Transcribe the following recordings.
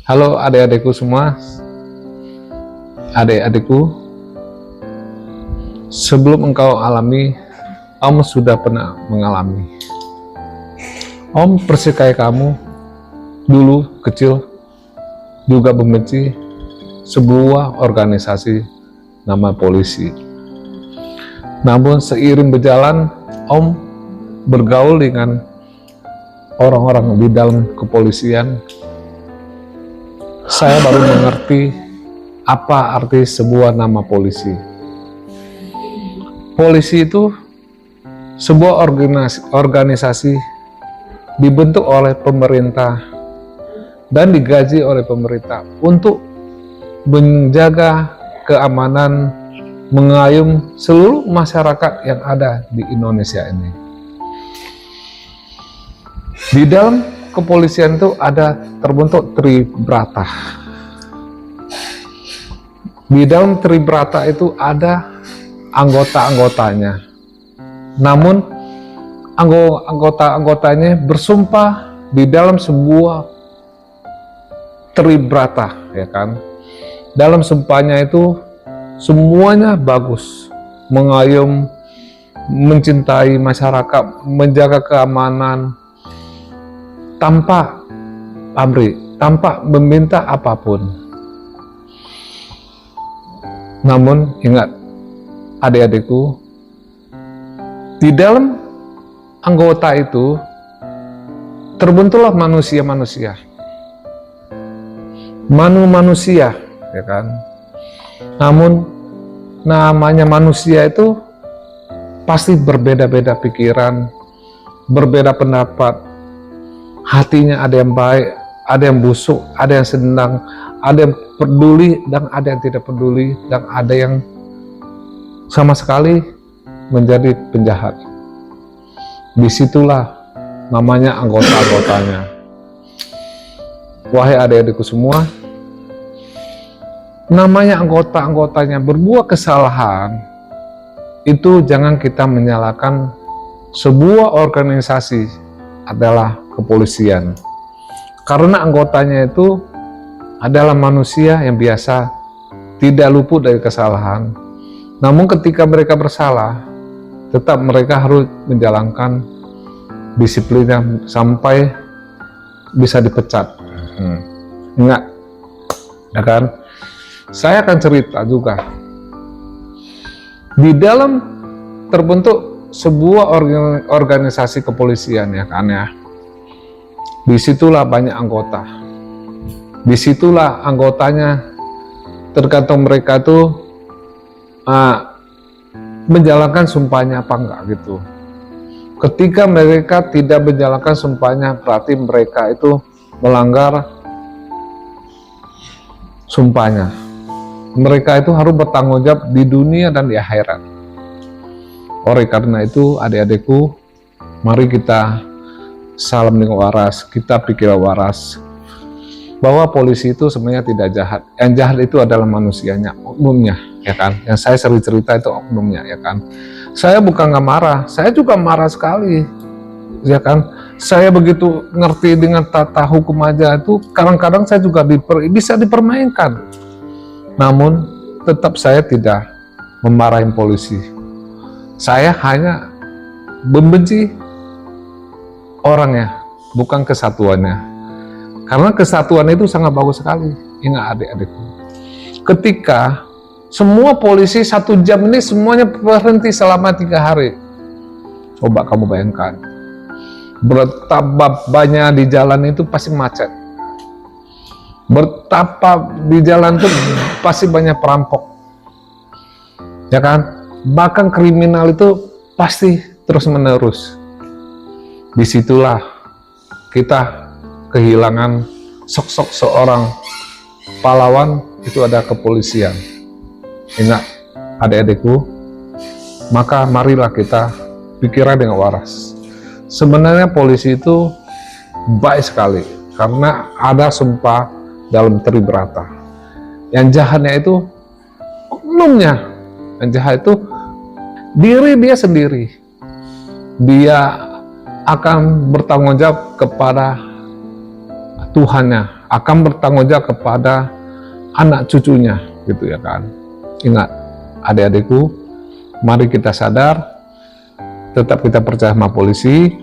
Halo adik-adikku semua, adik-adikku, sebelum engkau alami, Om sudah pernah mengalami. Om persikai kamu dulu kecil juga membenci sebuah organisasi nama polisi. Namun seiring berjalan, Om bergaul dengan orang-orang di dalam kepolisian. Saya baru mengerti apa arti sebuah nama polisi. Polisi itu sebuah organisasi dibentuk oleh pemerintah dan digaji oleh pemerintah untuk menjaga keamanan, mengayom seluruh masyarakat yang ada di Indonesia ini. Di dalam kepolisian itu ada terbentuk Tribrata. Di dalam Tribrata itu ada anggota-anggotanya. Namun anggota-anggotanya bersumpah di dalam sebuah Tribrata, ya kan? Dalam sumpahnya itu semuanya bagus, mengayom, mencintai masyarakat, menjaga keamanan, tanpa pamrih, tanpa meminta apapun. Namun ingat adik-adikku, di dalam anggota itu terbentuklah manusia-manusia, ya kan? Namun namanya manusia itu pasti berbeda-beda pikiran, berbeda pendapat. Hatinya ada yang baik, ada yang busuk, ada yang senang, ada yang peduli dan ada yang tidak peduli, dan ada yang sama sekali menjadi penjahat. Disitulah namanya anggota-anggotanya. Wahai adik-adikku semua, namanya anggota-anggotanya berbuat kesalahan, itu jangan kita menyalahkan sebuah organisasi adalah kepolisian, karena anggotanya itu adalah manusia yang biasa, tidak luput dari kesalahan. Namun ketika mereka bersalah, tetap mereka harus menjalankan disiplinnya sampai bisa dipecat. Ingat, ya kan? Saya akan cerita juga. Di dalam terbentuk sebuah organisasi kepolisian, ya kan ya. Disitulah banyak anggota. Disitulah anggotanya tergantung mereka tuh menjalankan sumpahnya apa enggak gitu. Ketika mereka tidak menjalankan sumpahnya, berarti mereka itu melanggar sumpahnya. Mereka itu harus bertanggung jawab di dunia dan di akhirat. Oleh karena itu, adik-adikku, mari kita salam dengan waras, kita pikir waras, bahwa polisi itu sebenarnya tidak jahat. Yang jahat itu adalah manusianya, oknumnya, ya kan? Yang saya sering cerita itu oknumnya, ya kan? Saya bukan nggak marah, saya juga marah sekali, ya kan? Saya begitu ngerti dengan tata hukum aja itu, kadang-kadang saya juga bisa dipermainkan. Namun tetap saya tidak memarahin polisi. Saya hanya membenci orangnya, bukan kesatuannya. Karena kesatuan itu sangat bagus sekali. Ingat adik-adikku, ketika semua polisi 1 jam ini semuanya berhenti selama 3 hari. Coba kamu bayangkan, betapa banyak di jalan itu pasti macet. Betapa di jalan itu pasti banyak perampok, ya kan? Bahkan kriminal itu pasti terus-menerus. Disitulah kita kehilangan sosok seorang pahlawan, itu ada kepolisian. Ingat adik-adikku, maka marilah kita pikiran dengan waras. Sebenarnya polisi itu baik sekali, karena ada sumpah dalam Tribrata. Yang jahatnya itu oknumnya, yang jahat itu diri dia sendiri. Dia akan bertanggung jawab kepada Tuhannya akan bertanggung jawab kepada anak cucunya, gitu ya kan. Ingat, adik-adikku, mari kita sadar, tetap kita percaya sama polisi.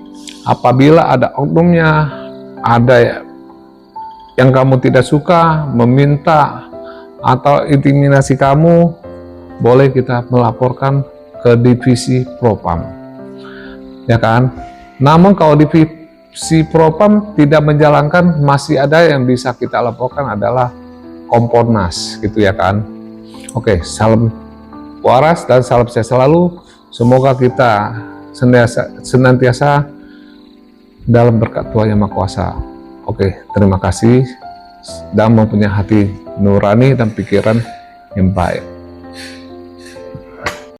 Apabila ada oknumnya, ada yang kamu tidak suka, meminta atau intimidasi kamu, boleh kita melaporkan ke divisi Propam, ya kan. Namun kalau divisi Propam tidak menjalankan, masih ada yang bisa kita laporkan adalah Kompolnas, gitu ya kan. Oke, salam waras dan salam sehat selalu. Semoga kita senantiasa dalam berkat Tuhan Yang Maha Kuasa. Oke, terima kasih dan mempunyai hati nurani dan pikiran yang baik.